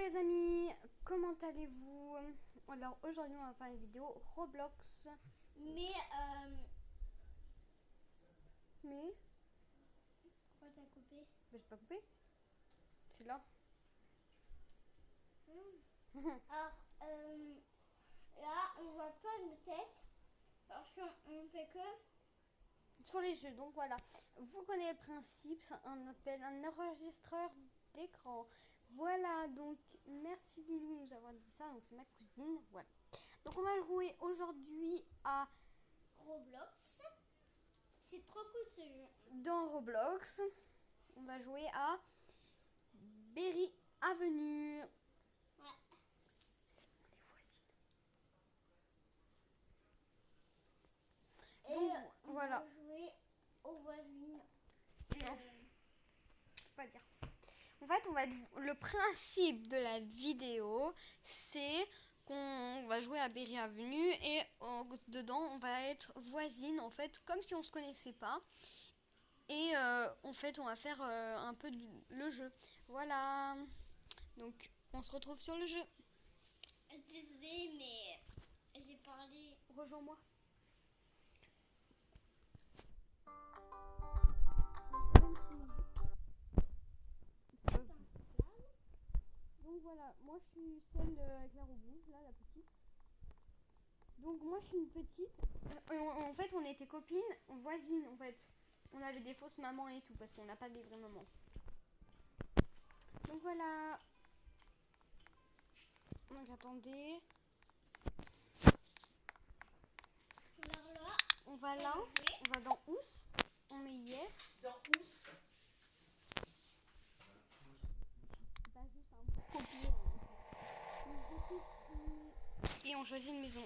les amis, comment allez-vous? Alors aujourd'hui on va faire une vidéo Roblox. Mais pourquoi t'as coupé? Mais j'ai pas coupé. C'est là. Alors là on voit pas de tête parce qu'on fait que Sur les jeux, donc voilà. Vous connaissez le principe, ça on appelle un enregistreur d'écran. Voilà, donc merci Lilou de nous avoir dit ça, donc c'est ma cousine, voilà. Donc on va jouer aujourd'hui à Roblox. C'est trop cool ce jeu. dans Roblox. On va jouer à Berry Avenue. Ouais. Donc Et on voilà. va jouer aux voisines. Pas dire. En fait, le principe de la vidéo, c'est qu'on va jouer à Berry Avenue et dedans, on va être voisine, en fait, comme si on se connaissait pas. Et en fait, on va faire un peu le jeu. Voilà. Donc, on se retrouve sur le jeu. Désolée mais j'ai parlé. Rejoins-moi. Donc voilà, moi je suis celle avec la rouge, là, la petite. Donc moi je suis une petite. En fait, on était copines, voisines en fait. On avait des fausses mamans et tout parce qu'on n'a pas des vraies mamans. Donc voilà. Donc attendez. Alors là, On va là, on va dans Ous. On met yes. Dans Ous. C'est pas juste un copier. Et on choisit une maison.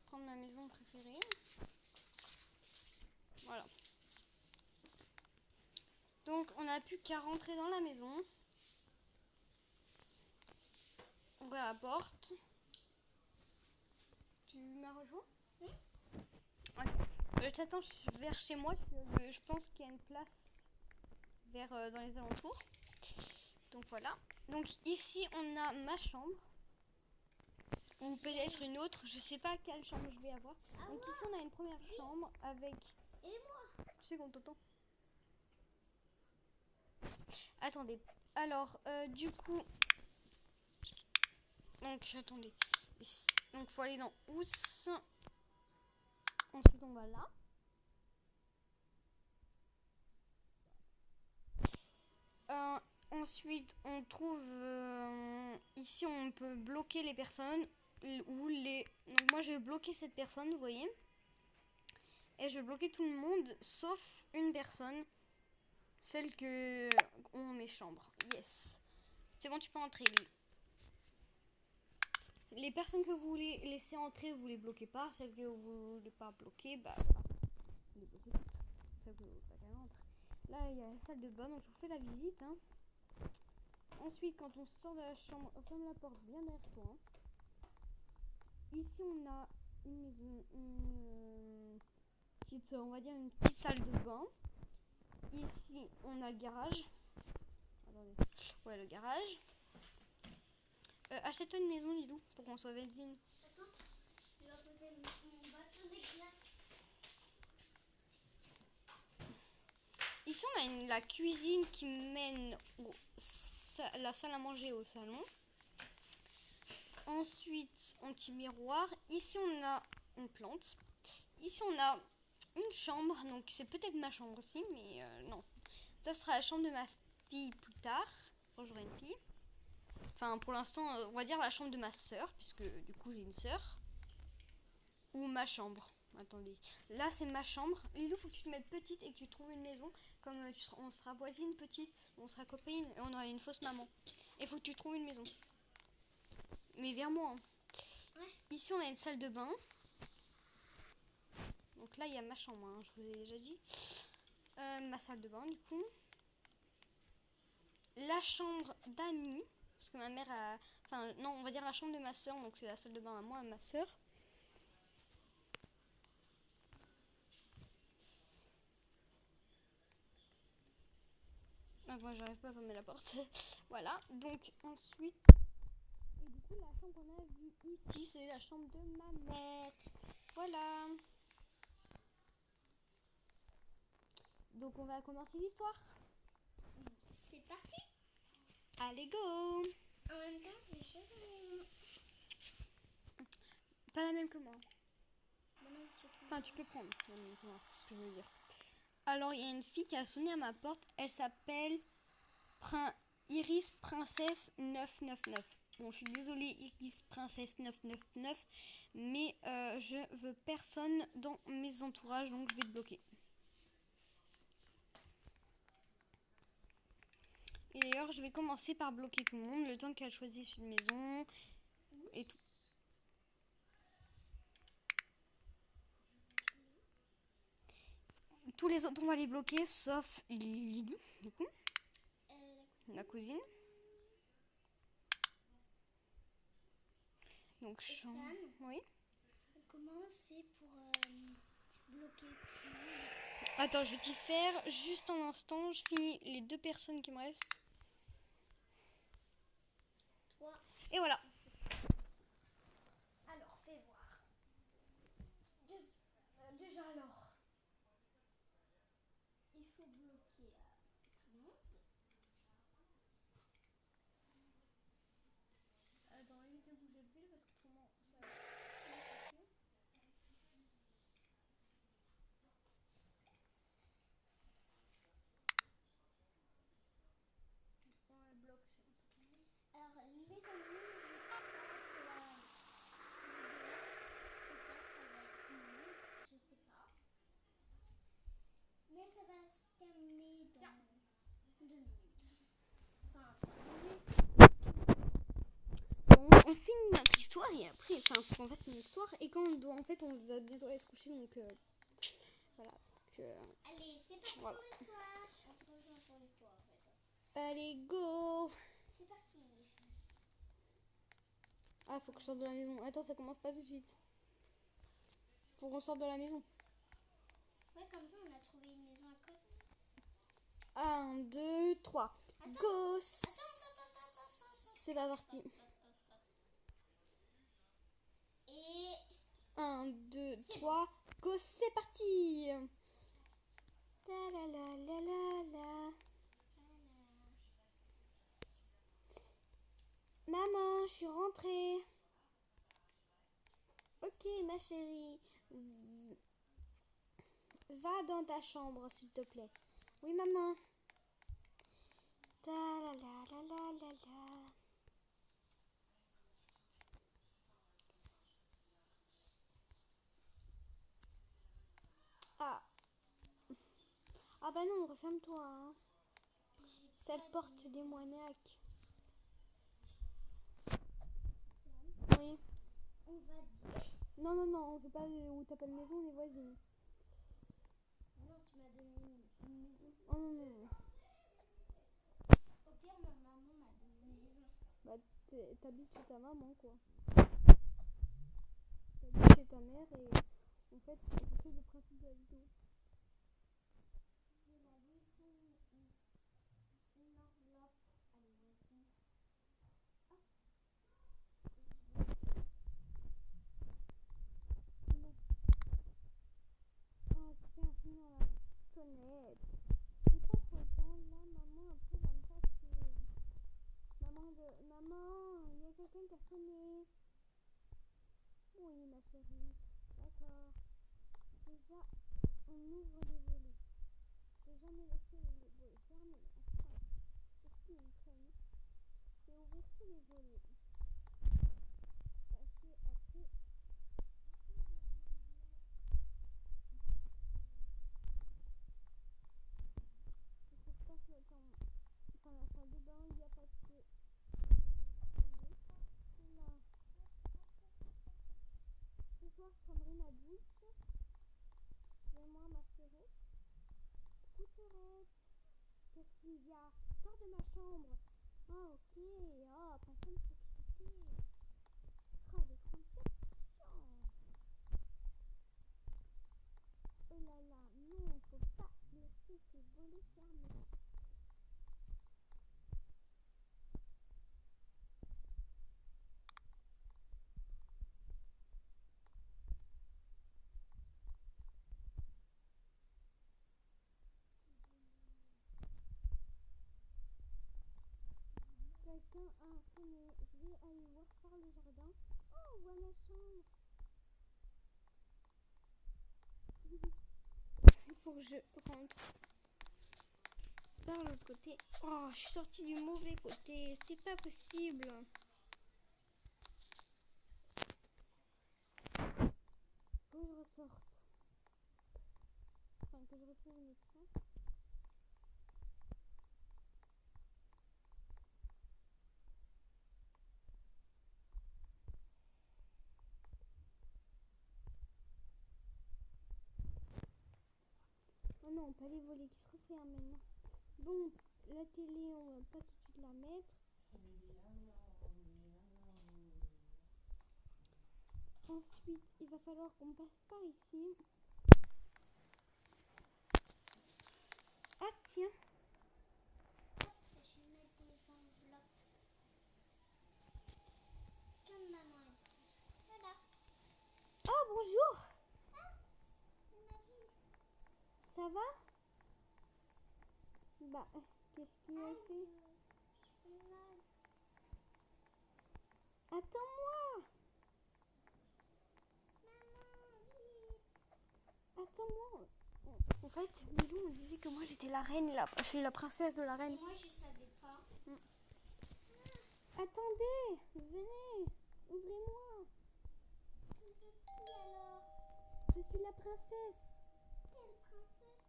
Prendre ma maison préférée. Voilà. Donc on n'a plus qu'à rentrer dans la maison. On ouvre la porte. Tu m'as rejoint? Oui. Je t'attends vers chez moi. Je pense qu'il y a une place vers dans les alentours. Donc voilà. Donc ici on a ma chambre. Ou peut-être une autre. Je sais pas quelle chambre je vais avoir. Donc ici on a une première chambre avec. et moi. Tu sais qu'on t'entend. Attendez. Alors du coup. Donc attendez. Donc faut aller dans Ous. Ensuite on va là. Ensuite on trouve ici on peut bloquer les personnes ou les. Donc moi je vais bloquer cette personne, vous voyez. Et je vais bloquer tout le monde sauf une personne. Celle que ont mes chambres. Yes. C'est bon, tu peux entrer. Les personnes que vous voulez laisser entrer, vous les bloquez pas. Celles que vous voulez pas bloquer, bah voilà. Vous les bloquez toutes. Celles que vous voulez pas qu'elles entrent. Là, il y a la salle de bain, donc je vous fais la visite. Hein. Ensuite, quand on sort de la chambre, on ferme la porte bien derrière toi. Hein. Ici, on a une maison, une petite, on va dire une petite salle de bain. Ici, on a le garage. Attendez. Ouais, le garage. Achète-toi une maison, Lilou, pour qu'on soit voisine. Attends, je vais poser mon bâton des glaces. Ici, on a la cuisine qui mène la salle à manger au salon. Ensuite, un petit miroir. Ici, on a une plante. Ici, on a une chambre. Donc, c'est peut-être ma chambre aussi, mais non. Ça sera la chambre de ma fille plus tard, quand j'aurai une fille. Enfin, pour l'instant, on va dire la chambre de ma soeur, puisque du coup, j'ai une soeur. Ou ma chambre. Attendez. Là, c'est ma chambre. Lilou, faut que tu te mettes petite et que tu trouves une maison. Comme on sera voisine petite, on sera copine et on aura une fausse maman. Et faut que tu trouves une maison. Mais vers moi. Hein. Ouais. Ici, on a une salle de bain. Donc là, il y a ma chambre, hein, je vous ai déjà dit. Ma salle de bain, du coup. La chambre d'amis. Parce que ma mère a... Enfin, non, on va dire la chambre de ma soeur. Donc c'est la salle de bain à moi et à ma soeur. Ah, moi, j'arrive pas à fermer la porte. Voilà, donc ensuite... Et du coup, la chambre qu'on a vue ici, c'est la chambre de ma mère. Voilà. Donc, on va commencer l'histoire. C'est parti. Allez, go. En même temps, je vais choisir les... Pas la même que moi. Enfin, tu peux prendre la même que moi, c'est ce que je veux dire. Alors, il y a une fille qui a sonné à ma porte. Elle s'appelle Iris Princesse 999. Bon, je suis désolée, Iris Princesse 999, mais je veux personne dans mes entourages, donc je vais te bloquer. Et d'ailleurs, je vais commencer par bloquer tout le monde, le temps qu'elle choisisse une maison et tout. Tous les autres, on va les bloquer, sauf Lily, du coup, la cousine. Donc, San, oui. comment on fait pour bloquer tout le monde? Attends, je vais t'y faire juste un instant. Je finis les 2 personnes qui me restent. Toi. Et voilà. Alors, fais voir. Déjà, alors, il faut bloquer tout le monde. Attends, évite de bouger le fil parce que tout le monde... Alors, les amis, je crois que la vidéo, peut-être, elle va être longue, je sais pas. Mais ça va se terminer dans 2 minutes. Enfin, 2 minutes. Bon, on finit notre histoire et après, enfin, faut qu'on fasse une histoire. Et quand on doit, en fait, on va bientôt aller se coucher, donc voilà. Allez, c'est parti voilà. pour l'histoire. On se rejoint pour l'histoire, en fait. Allez, go. C'est parti. Ah, faut que je sorte de la maison. Attends, ça commence pas tout de suite. Faut qu'on sorte de la maison. Ouais, comme ça, on a trouvé une maison à côte. 1, 2, 3. Go. C'est pas parti. Et 1, 2, 3. Go, c'est parti. La la la la la la. Maman, je suis rentrée. Ok, ma chérie. Va dans ta chambre, s'il te plaît. Oui, maman. Ta la la la la la la. Ah. Ah bah non, referme-toi. Hein. Sale porte démoniaque. Oui. on va dire... Non, non, non, on veut pas où t'as pas de maison, on est voisines. Non, tu m'as donné une maison. Oh non, non. Au pire, ma maman m'a donné une maison. Bah, t'habites chez ta maman, quoi. T'habites chez ta mère et en fait, c'est le principe de la vidéo. Je vais la laisser une enveloppe à les voisines. Oh, tiens, sinon la sonnette. J'ai pas trop le temps, là, maman, après, va me fâcher. Maman, il y a quelqu'un qui a sonné. Oui, ma chérie. D'accord. Déjà, on ouvre les volets. J'ai jamais laissé les volets fermés. Enfin, surtout une traîne. C'est ouvrir tous les volets. Parce que après... Il faut que je passe le temps. Enfin, la salle de bain, il y a pas de... Là. Ce soir, je prendrai ma douche. Viens-moi, ma chérie. Couturette. Qu'est-ce qu'il y a? Sors de ma chambre. Ah, ok. Oh, personne ne s'occuper. Oh, les 37 ans. Oh là là, non, faut pas laisser ces volets fermés. matin a sonné. Je vais aller voir par le jardin. Oh, voilà ma chambre. Il faut que je rentre par l'autre côté. Oh, je suis sortie du mauvais côté. C'est pas possible. Faut que je ressorte. Enfin, que je retrouve mes traces. Oh non, pas les volets qui se referment maintenant. Bon, la télé, on va pas tout de suite la mettre. Ensuite, il va falloir qu'on passe par ici. Ah tiens, Hop, je vais mettre des enveloppes. Comme maman a dit. Voilà. oh bonjour, C'est ma vie. ça va? Bah, qu'est-ce qu'il a fait? J'ai mal. Attends-moi, Maman, vite. attends-moi. En fait, Milou on disait que moi j'étais la reine, je suis la princesse de la reine. Et moi, je savais pas. Attendez, venez, ouvrez-moi. Vous êtes qui alors? Je suis la princesse. Quelle princesse?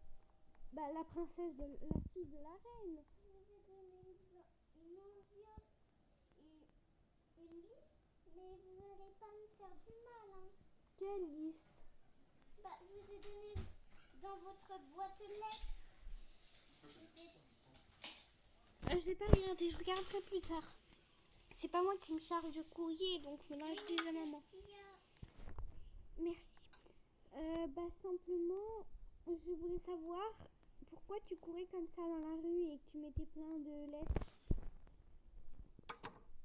Bah, la princesse de la fille de la reine. Je vous ai donné une enveloppe et une liste, mais vous n'allez pas me faire du mal, hein. Quelle liste? Bah, je vous ai donné dans votre boîte aux lettres. J'ai pas regardé, je regarderai plus tard. C'est pas moi qui me charge du courrier, donc faudra que je dise à maman. Qu'est-ce qu'il y a? Merci. Bah simplement, je voulais savoir pourquoi tu courais comme ça dans la rue et que tu mettais plein de lettres.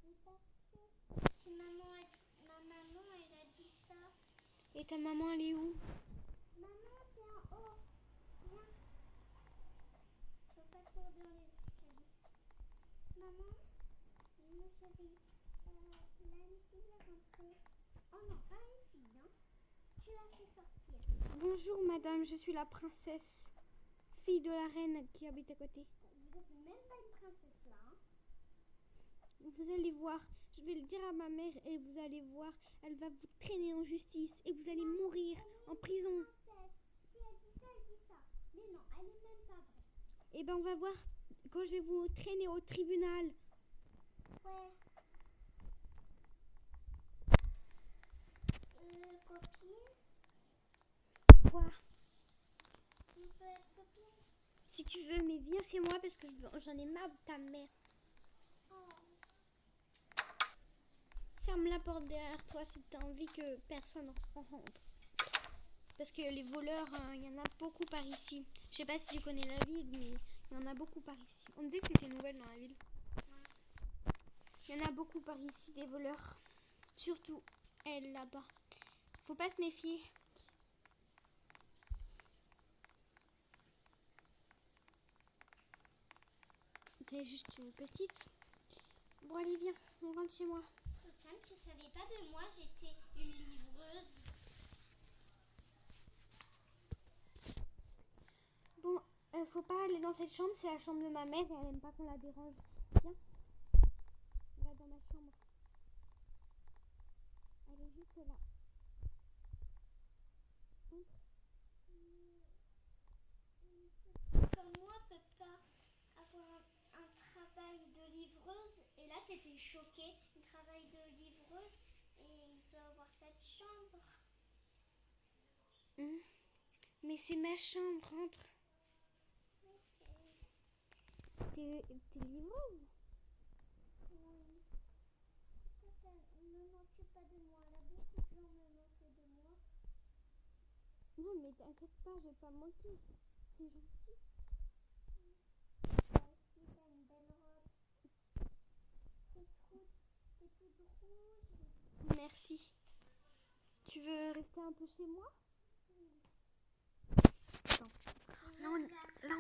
Mais parce que ma maman, elle a dit ça. Et ta maman, elle est où? Maman, t'es en haut. Viens. Faut pas courir dans les escaliers. Maman, ma chérie, là, une fille est rentrée. Oh non, pas une fille, hein. Tu l'as fait sortir. Bonjour madame, je suis la princesse, fille de la reine qui habite à côté. Vous êtes même pas une princesse là, hein. Vous allez voir, je vais le dire à ma mère et vous allez voir, elle va vous traîner en justice et vous allez mourir en prison. Princesse. Si elle dit ça, elle dit ça. Mais non, elle est même pas vraie. Et ben on va voir quand je vais vous traîner au tribunal. Ouais. Copine, Quoi? on peut être copine? Si tu veux, mais viens chez moi parce que j'en ai marre de ta mère. Oh. Ferme la porte derrière toi si tu as envie que personne en rentre. Parce que les voleurs, il y en a beaucoup par ici. Je sais pas si tu connais la ville, mais il y en a beaucoup par ici. On disait que tu étais nouvelle dans la ville. Il y en a beaucoup par ici, des voleurs. Surtout elle là-bas. Faut pas se méfier. T'es juste une petite. Bon allez viens, on rentre chez moi. Sam, tu savais pas de moi, j'étais une livreuse. Bon, faut pas aller dans cette chambre, c'est la chambre de ma mère et elle aime pas qu'on la dérange. Viens, on va dans ma chambre. Elle est juste là. Entre. Comme moi, peut pas avoir un travail de livreuse. Et là, t'étais choquée. Un travail de livreuse. Et il peut avoir cette chambre. Mais c'est ma chambre, rentre. T'es livreuse? Oui. Ne m'occupe pas de moi. Là, beaucoup de gens me moquent de moi. Non mais t'inquiète pas, je vais pas me moquer. C'est gentil. Toi aussi, t'as une belle robe. T'es toute rouge. Merci. Tu veux rester un peu chez moi? Attends. Là,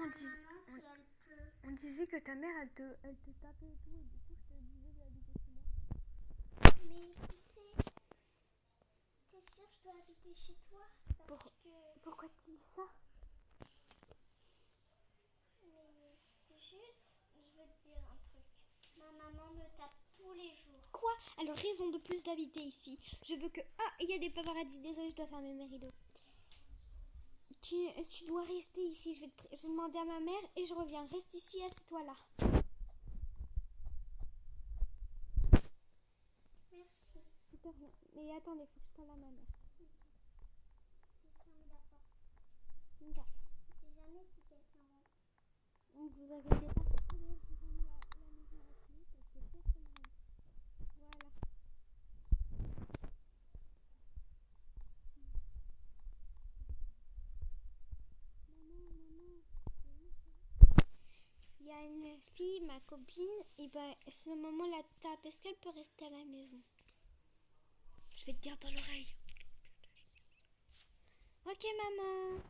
on disait que ta mère, elle te tapait et tout, et du coup, je te disais Mais tu sais, t'es sûre que je dois habiter chez toi? Parce que... Pourquoi tu dis ça? Mais c'est juste, je veux te dire un truc. Ma maman me tape tous les jours. Quoi? Alors raison de plus d'habiter ici. Je veux que... Ah, il y a des paparazzi. Désolée, je dois fermer mes rideaux. Tu dois rester ici. Je vais demander à ma mère et je reviens. Reste ici, assieds-toi là. Merci. De rien. Mais attendez, faut que je parle à ma mère. Je ferme la porte. D'accord. On sait jamais si quelqu'un rentre. Vous inquiétez pas. Ah, d'ailleurs, je vous ai mis la maison à clé parce que personne rentre. Voilà. Maman. Il y a une fille, ma copine, et ben, ce maman la tape. Est-ce qu'elle peut rester à la maison? Je vais te dire dans l'oreille. Ok, maman.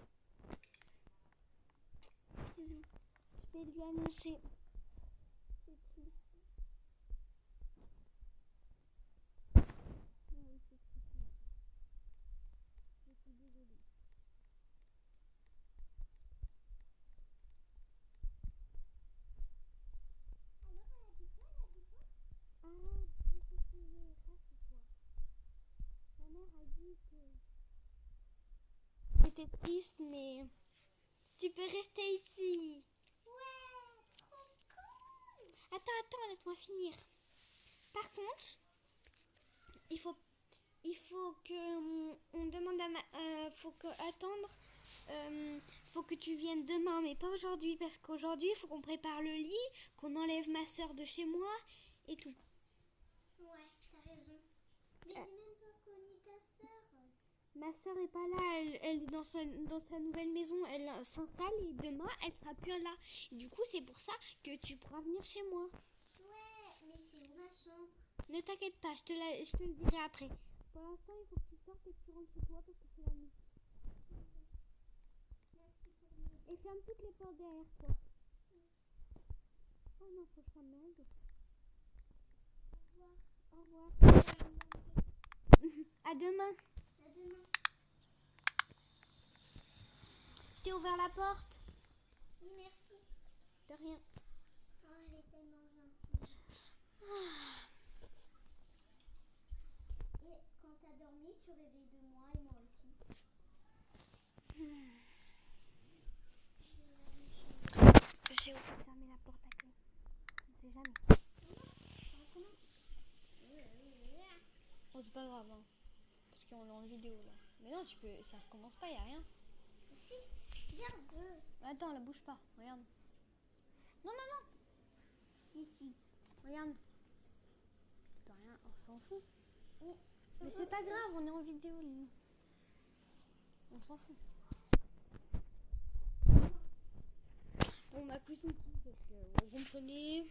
Bisous. Je vais lui annoncer. C'est triste. Oui, c'est triste. Je suis désolée. Alors, elle a dit quoi? Elle a dit quoi? Arrête de s'excuser, rassure-toi. Ma mère a dit que c'était triste, mais tu peux rester ici. Ouais, trop cool. Attends, laisse-moi finir. Par contre, il faut que on demande à faut que attendre. Faut que tu viennes demain, mais pas aujourd'hui, parce qu'aujourd'hui, il faut qu'on prépare le lit, qu'on enlève ma soeur de chez moi et tout. Ouais, t'as raison. Mais j'ai même pas connu ta sœur. Ma soeur est pas là, elle est dans sa nouvelle maison, elle s'installe et demain, elle sera plus là. Et du coup, c'est pour ça que tu pourras venir chez moi. Ouais, mais c'est où ma chambre? Ne t'inquiète pas, je te le dirai après. Pour l'instant, il faut que tu sortes et que tu rentres chez toi parce que c'est la nuit. Merci pour m'aider. Et ferme toutes les portes derrière toi. Oh non, faut que je ferme mes rideaux. Au revoir. Au revoir. À demain. À demain. Je t'ai ouvert la porte. Oui, merci. De rien. Oh, elle est tellement gentille. Et quand t'as dormi, tu rêvais de moi et moi aussi. J'ai oublié de fermer la porte à clé. On sait jamais. Ça recommence. Oh, c'est pas grave, hein. Parce qu'on est en vidéo là. Mais non, ça recommence pas, y a rien. Si, regarde. Attends, la bouge pas, regarde. Non. Si. Regarde. Pas rien, on s'en fout. Oui. Mais c'est pas grave, on est en vidéo, Lily. On s'en fout. Bon, ma cousine quitte parce que vous comprenez.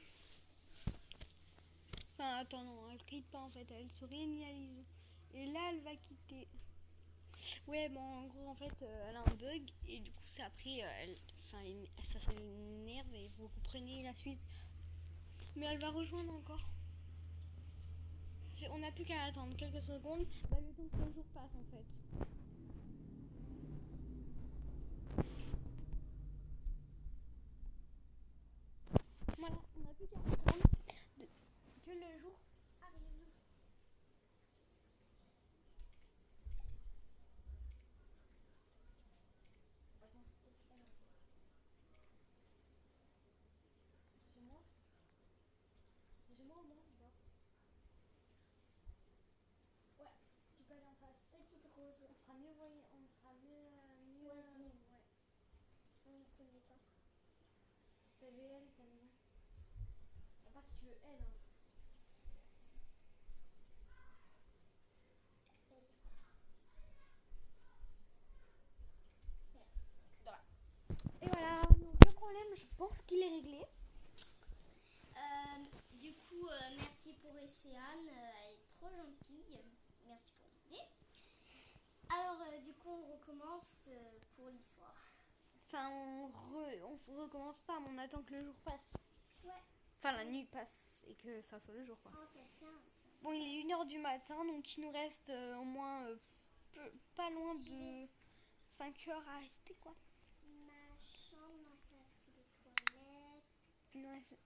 Enfin, attends, non, elle quitte pas en fait, elle se réinitialise. Et là, elle va quitter. Ouais, bon, en gros, en fait, elle a un bug et du coup, ça a pris. Ça fait une nerve et vous comprenez la suite. Mais elle va rejoindre encore. On n'a plus qu'à attendre quelques secondes. Bah, le temps que le jour passe en fait. Voilà, on n'a plus qu'à attendre que le jour arrive. Attends, c'était tout à l'heure. C'est chez moi? C'est chez moi ou non? Ouais, tu peux aller en face. Petite rose. On sera mieux voyé, on sera mieux. Voisine. Ouais. On ne connaît pas. T'as vu elle, t'as vu. À part si tu veux elle, hein. Merci. Et voilà, donc le problème, je pense qu'il est réglé. Du coup, merci pour Océane. Elle est trop gentille. Merci pour l'idée. Alors, du coup, on recommence pour l'histoire. Enfin, on recommence pas, mais on attend que le jour passe. Ouais. Enfin, la nuit passe et que ça soit le jour, quoi. Oh, t'as 15. Bon, il est 1h du matin, donc il nous reste au moins pas loin de 5 heures à rester, quoi. Ma chambre, non, ça c'est les toilettes. Ouais, Ça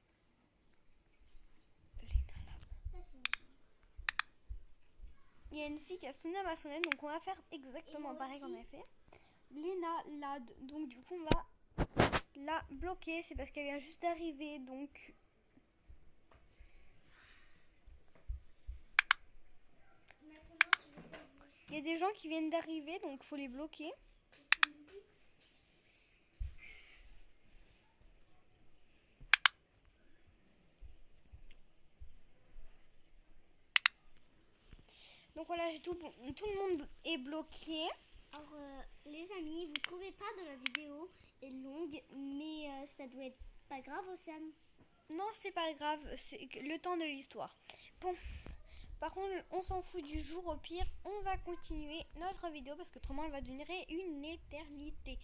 c'est une chambre. il y a une fille qui a sonné à ma sonnette, donc on va faire exactement pareil qu'on a fait. Léna Lad, donc du coup on va la bloquer, c'est parce qu'elle vient juste d'arriver, donc Maintenant, je vais t'avouer. il y a des gens qui viennent d'arriver, donc faut les bloquer. Donc voilà, j'ai tout le monde est bloqué. Alors, les amis, vous trouvez pas de la vidéo est longue, mais ça doit être pas grave, Sam. Non, c'est pas grave, c'est le temps de l'histoire. Bon, par contre, on s'en fout du jour, au pire, on va continuer notre vidéo parce qu'autrement, elle va durer une éternité.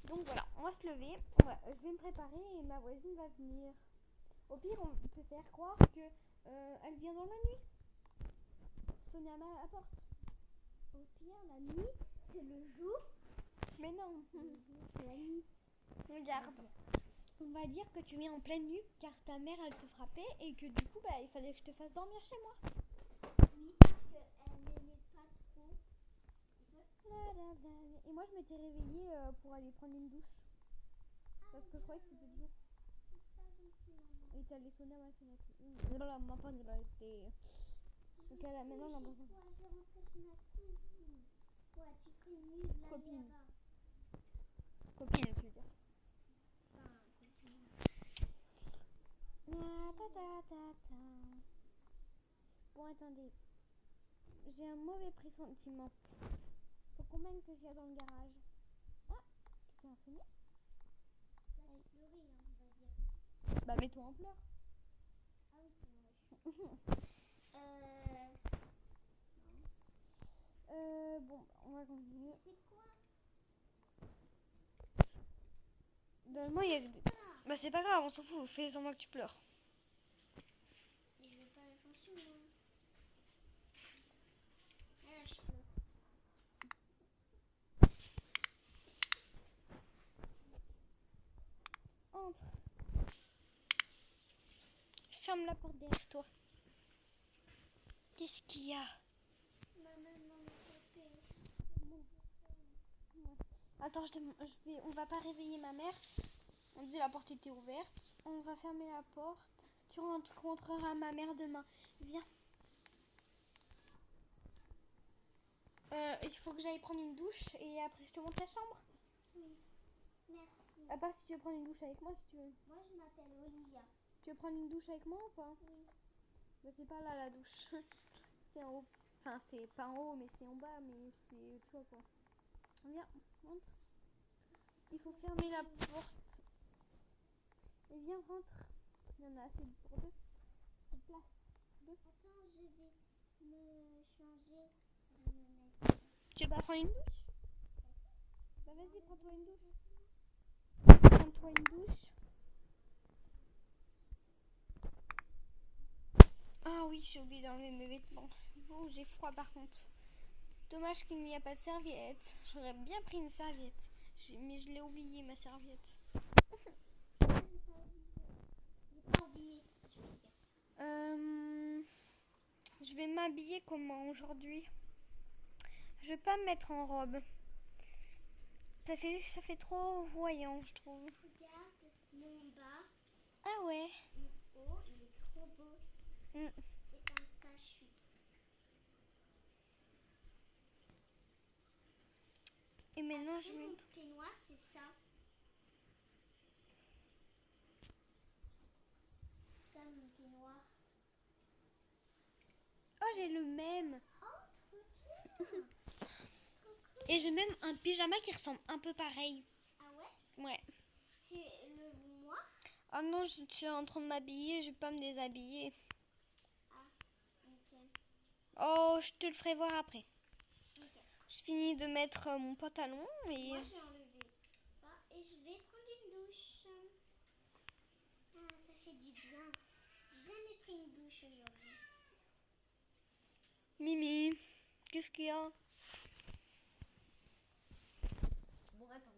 Donc voilà, on va se lever, je vais me préparer et ma voisine va venir. Au pire, on peut faire croire que elle vient dans la nuit. Sonner à ma porte. Au pire, la nuit, c'est le jour. Mais non, Le jour, c'est la nuit. regarde. On va dire que tu viens en pleine nuit car ta mère elle te frappait et que du coup il fallait que je te fasse dormir chez moi. Oui, parce qu'elle m'aimait pas trop. Et moi je m'étais réveillée pour aller prendre une douche. Parce que je croyais que c'était le jour. C'est pas gentil, maman. Et t'allais sonner à ma fenêtre. Voilà, ma panne elle a été. Donc elle a maintenant l'impression. Toi, je vais rentrer chez ma cousine. Ouais, tu ferais mieux de la Copine. là-bas. Copine, tu veux dire. Enfin, copine. Bon, attendez. J'ai un mauvais pressentiment. Faut qu'on mène que j'y dans le garage. Ah, quelqu'un a sonné. Là, je pleurais, hein, on va dire. Bah, mets-toi en pleurs. Ah oui, c'est vrai. Bon, on va continuer. C'est quoi? Moi, il y a. Bah, c'est pas grave, on s'en fout. Fais semblant que tu pleures. Et je vais pas attention, hein. Ah, je pleure. Entre. Ferme la porte derrière toi. Qu'est-ce qu'il y a? Ma maman m'a tapé. Attends, on va pas réveiller ma mère. On dit la porte était ouverte. On va fermer la porte. Tu rencontreras ma mère demain. Viens. Il faut que j'aille prendre une douche et après je te montre ta chambre. Oui, merci. À part si tu veux prendre une douche avec moi, si tu veux. Moi, je m'appelle Olivia. Tu veux prendre une douche avec moi ou pas? Oui. Bah, c'est pas là la douche. C'est en haut. Enfin, c'est pas en haut, mais c'est en bas, mais c'est. Tu vois quoi. Viens, rentre. Il faut fermer la porte. Et viens, rentre. Il y en a assez pour deux. De place. Attends, je vais me changer. Je vais me mettre. Tu veux pas prendre une douche? Bah, vas-y, prends-toi une douche. Prends-toi une douche. Ah oui, j'ai oublié d'enlever mes vêtements. Bon, j'ai froid par contre. Dommage qu'il n'y a pas de serviette. J'aurais bien pris une serviette. Mais je l'ai oublié, ma serviette. J'ai pas oublié, je veux dire. Je vais m'habiller comment aujourd'hui? Je vais pas me mettre en robe. Ça fait trop voyant, je trouve. Regarde mon bas. Ah ouais. Mon haut, il est trop beau. C'est comme ça, je suis. Et maintenant, je Mon mets. peignoir, c'est ça. Ça, mon peignoir. Oh, j'ai le même. Oh, trop bien. Et j'ai même un pyjama qui ressemble un peu pareil. Ah ouais? Ouais. C'est le moi? Oh non, je suis en train de m'habiller, je vais pas me déshabiller. Ah, ok. Oh, je te le ferai voir après. Ok. Je finis de mettre mon pantalon et. Moi, j'ai enlevé ça et je vais prendre une douche. Ah, ça fait du bien. jamais pris une douche aujourd'hui. Mimi, qu'est-ce qu'il y a? Bon, attends.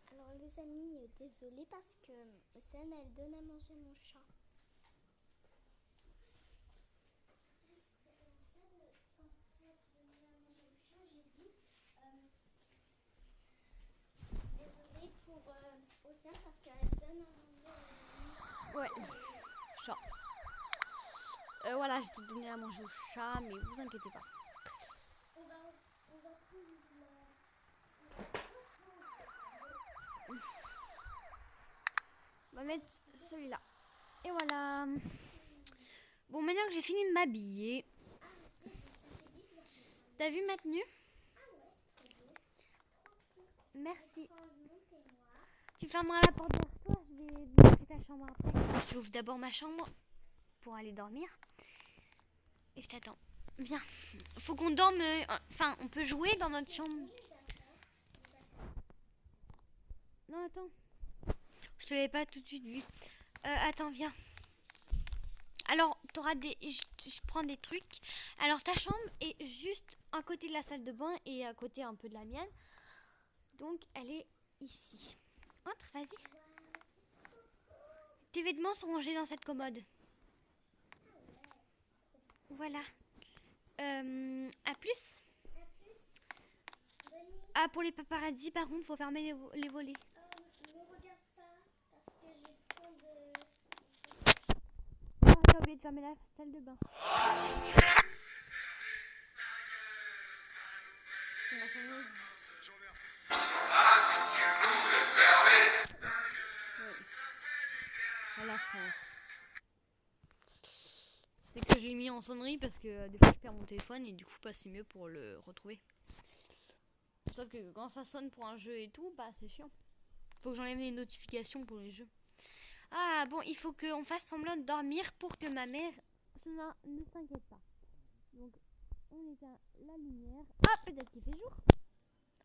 Alors les amis, désolée parce que Océane elle donne à manger mon chat. Désolée pour Océane parce qu'elle donne à manger. Ouais, chat. Voilà, je t'ai donné à manger au chat, mais vous inquiétez pas. On va prendre On va mettre celui-là. Et voilà. Bon, maintenant que j'ai fini de m'habiller. T'as vu ma tenue? Merci. Tu fermeras la porte derrière toi. Je vais te montrer ta chambre après. J'ouvre d'abord ma chambre pour aller dormir. Et je t'attends. Viens. Faut qu'on dorme. Enfin, on peut jouer dans notre chambre. Non, attends. Je te l'avais pas tout de suite vu. Attends, viens. Alors, t'auras des. Je prends des trucs. Alors, ta chambre est juste à côté de la salle de bain et à côté un peu de la mienne. Donc, elle est ici. Entre, vas-y. Tes vêtements sont rangés dans cette commode. Voilà. À plus. Ah, pour les paparazzis, par contre, faut fermer les volets. Ne regarde pas parce que j'ai trop de. Ah, t'as oublié de fermer la salle de bain. C'est ma sonnerie. À la France. C'est que je l'ai mis en sonnerie parce que des fois je perds mon téléphone et du coup bah, c'est mieux pour le retrouver. Sauf que quand ça sonne pour un jeu et tout, bah c'est chiant. Faut que j'enlève les notifications pour les jeux. Ah bon, il faut qu'on fasse semblant de dormir pour que ma mère ne s'inquiète pas. Donc on éteint la lumière. Ah, peut-être qu'il fait jour.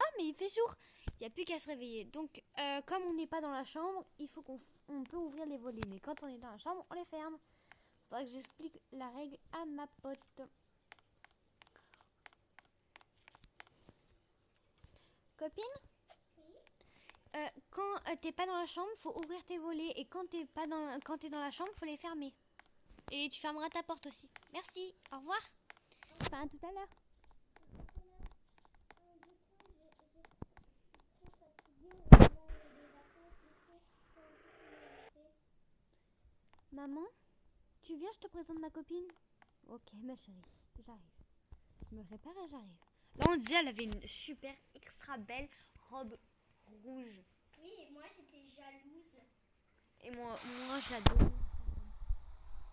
Ah, mais il fait jour. Il n'y a plus qu'à se réveiller. Donc comme on n'est pas dans la chambre, il faut qu'on peut ouvrir les volets. Mais quand on est dans la chambre, on les ferme. Il faudra que j'explique la règle à ma pote. Copine? Quand t'es pas dans la chambre, faut ouvrir tes volets. Et quand t'es dans la chambre, faut les fermer. Et tu fermeras ta porte aussi. Merci, au revoir. Enfin, à tout à l'heure. Maman, tu viens, je te présente ma copine. Ok, ma chérie, j'arrive. Je me prépare et j'arrive. Là, on disait, elle avait une super extra belle robe rouge. Oui, et moi j'étais jalouse. Et moi j'adore.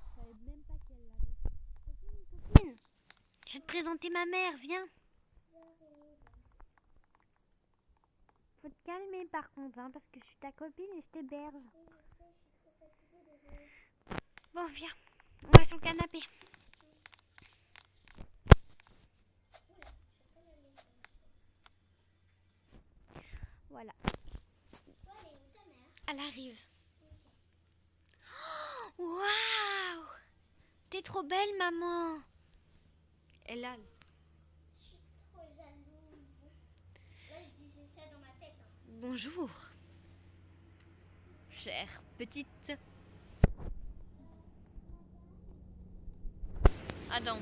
Je savais même pas qu'elle l'avait. Copine, je vais te présenter ma mère, viens. Faut te calmer par contre, hein, parce que je suis ta copine et je t'héberge. Bon, viens, on va sur le canapé. Voilà. Elle arrive. Waouh! T'es trop belle, maman. Elle a. Je suis trop jalouse. Là, je disais ça dans ma tête. Bonjour, chère petite. Attends.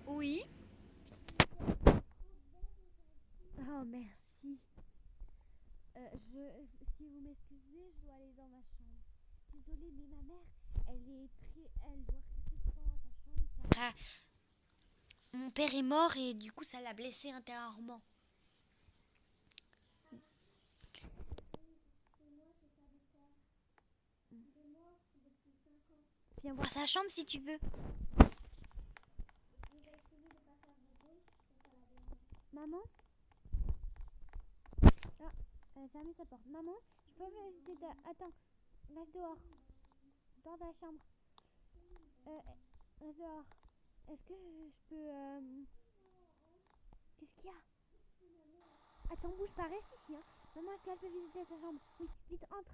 Oui. Oh, merci. Si vous m'excusez, je dois aller dans ma chambre. Désolée, mais ma mère, elle doit rester tout le temps dans sa chambre. Car, mon père est mort et du coup, ça l'a blessé intérieurement. Viens voir sa chambre si tu veux. Elle a fermé sa porte. Maman, je peux visiter ta... Attends, reste dehors. Dehors de la chambre. Reste dehors. Est-ce que je peux... Qu'est-ce qu'il y a? Attends, bouge pas, reste ici. Hein. Maman, est-ce qu'elle peut visiter sa chambre? Oui, vite, entre.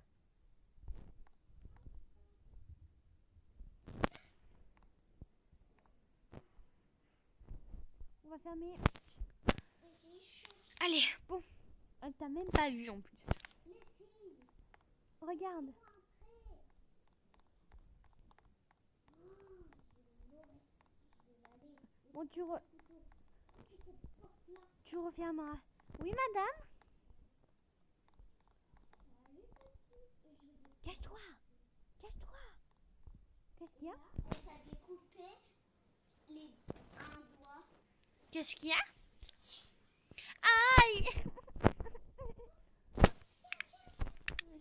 On va fermer. Allez, bon. Elle t'a même pas vu en plus. Regarde. Bon, tu refermeras. Oui, madame? Cache-toi. Cache-toi. Qu'est-ce qu'il y a? Elle t'a découpé un doigt. Qu'est-ce qu'il y a? Aïe!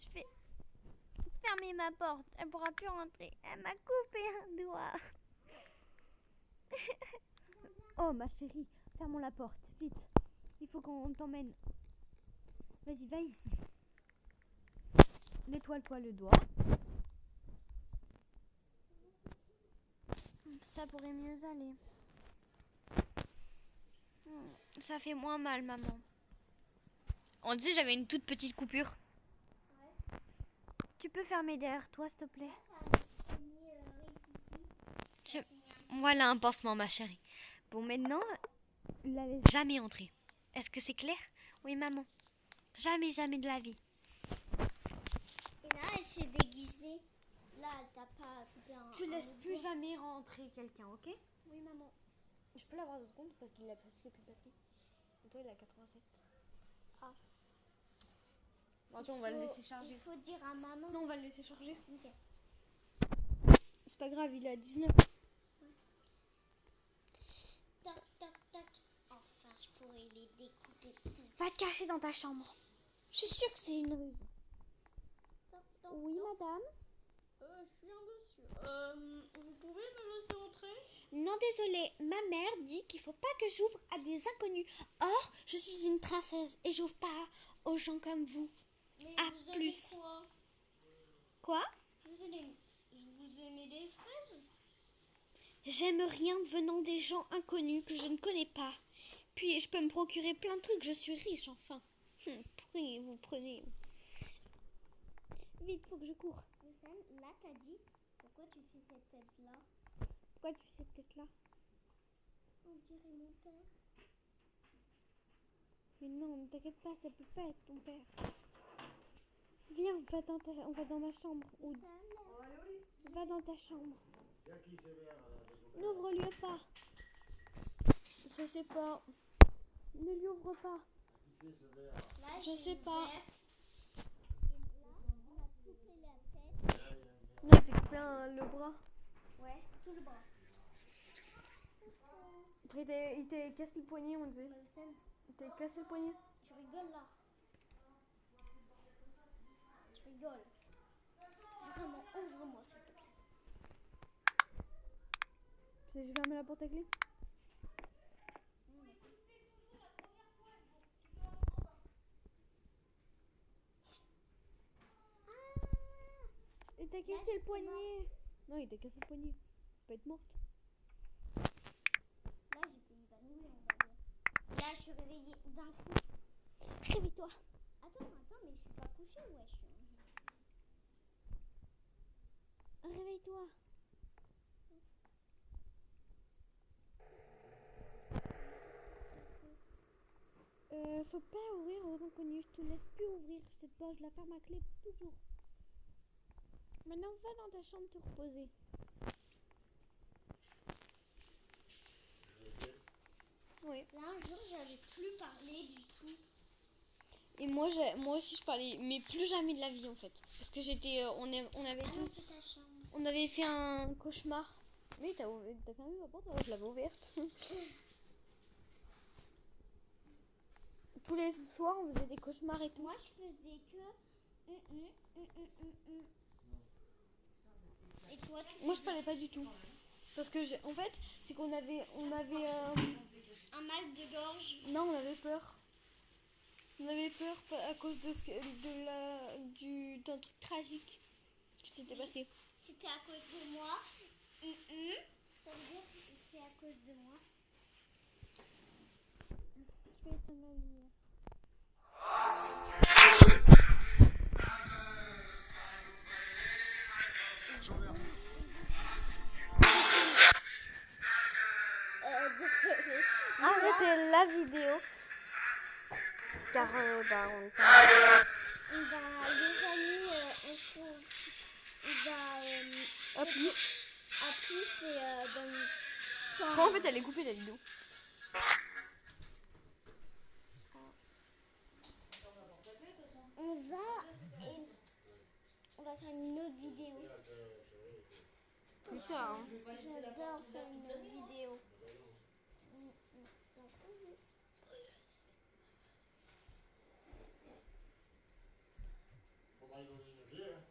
Je vais fermer ma porte. Elle pourra plus rentrer. Elle m'a coupé un doigt. Oh ma chérie, fermons la porte, vite. Il faut qu'on t'emmène. Vas-y, va ici. Nettoie-toi le doigt. Ça pourrait mieux aller. Ça fait moins mal, maman. On disait j'avais une toute petite coupure. Ouais. Tu peux fermer derrière toi, s'il te plaît? Ça Voilà un pansement, ma chérie. Bon, maintenant, jamais entrer. Est-ce que c'est clair? Oui, maman. Jamais, jamais de la vie. Et là, elle s'est déguisée. Là, elle t'a pas coupé un. Tu laisses un plus doigt. jamais rentrer quelqu'un, ok? Oui, maman. Je peux l'avoir 2 secondes parce qu'il a presque plus de batterie. Et toi, il a 87. Ah. Bon, attends, on va le laisser charger. Il faut dire à maman. Non, on va le laisser charger. Ok. C'est pas grave, il est à 19. Tac, tac, tac. Enfin, je pourrais les découper tout. Va te cacher dans ta chambre. Je suis sûre que c'est une ruse. Toc, toc, Oui, toc. madame? Je suis un monsieur. Vous pouvez me laisser entrer? Non, désolée. Ma mère dit qu'il faut pas que j'ouvre à des inconnus. Or, je suis une princesse et j'ouvre pas aux gens comme vous. Mais À vous plus. avez quoi? Quoi? Vous aimez les fraises? J'aime rien venant des gens inconnus que je ne connais pas. Puis, je peux me procurer plein de trucs. Je suis riche, enfin. Prenez. Vite, faut que je cours. Lucène, là, t'as dit pourquoi tu fais cette tête-là? Pourquoi tu fais cette tête-là? On dirait mon père. Mais non, ne t'inquiète pas, ça peut pas être ton père. Viens, on va dans ma chambre. Ou va dans ta chambre. N'ouvre-lui pas. Je sais pas. Ne lui ouvre pas. Là, Je sais pas. Et là, on a coupé la tête. Non, il t'a coupé le bras. Ouais, tout le bras. Après, il t'a cassé le poignet, on disait. Lucène, Il t'a cassé le poignet. tu rigoles là. Tu rigoles. Vraiment, ouvre-moi s'il te plaît. J'ai fermé la porte à clé. Il t'a cassé le poignet. Non, il t'a cassé le poignet. Tu peux être morte. Là, j'étais évanouie, on va dire. Là, je suis réveillée d'un coup. Réveille-toi. Attends, mais je suis pas couchée, wesh. Réveille-toi. Faut pas ouvrir aux inconnus. Je te laisse plus ouvrir cette porte. Je la ferme à clé toujours. Maintenant, va dans ta chambre te reposer. Oui. Là, un jour, j'avais plus parlé du tout. Et moi aussi je parlais, mais plus jamais de la vie en fait. Parce que on avait fait un cauchemar. Oui, t'as fermé ma porte, je l'avais ouverte. Tous les soirs on faisait des cauchemars et tout. Moi, je faisais que. Et toi, tu Moi je parlais pas du tout. Parce que en fait, c'est qu'on avait un mal de gorge. non, on avait peur. On avait peur à cause d'un truc tragique qui s'était passé. C'était à cause de moi. Ça veut dire que c'est à cause de moi. Je vais éteindre la lumière. Je vous remercie. Arrêtez la vidéo. Car on Les amis, à plus. à plus et bonne En fait, elle est coupée la vidéo. on va faire une autre vidéo. C'est ça, hein. J'adore faire une autre vidéo. On va y donner une vie, hein.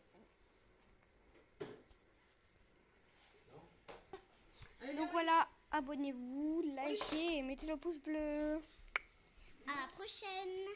Donc voilà, abonnez-vous, likez et mettez le pouce bleu. À la prochaine.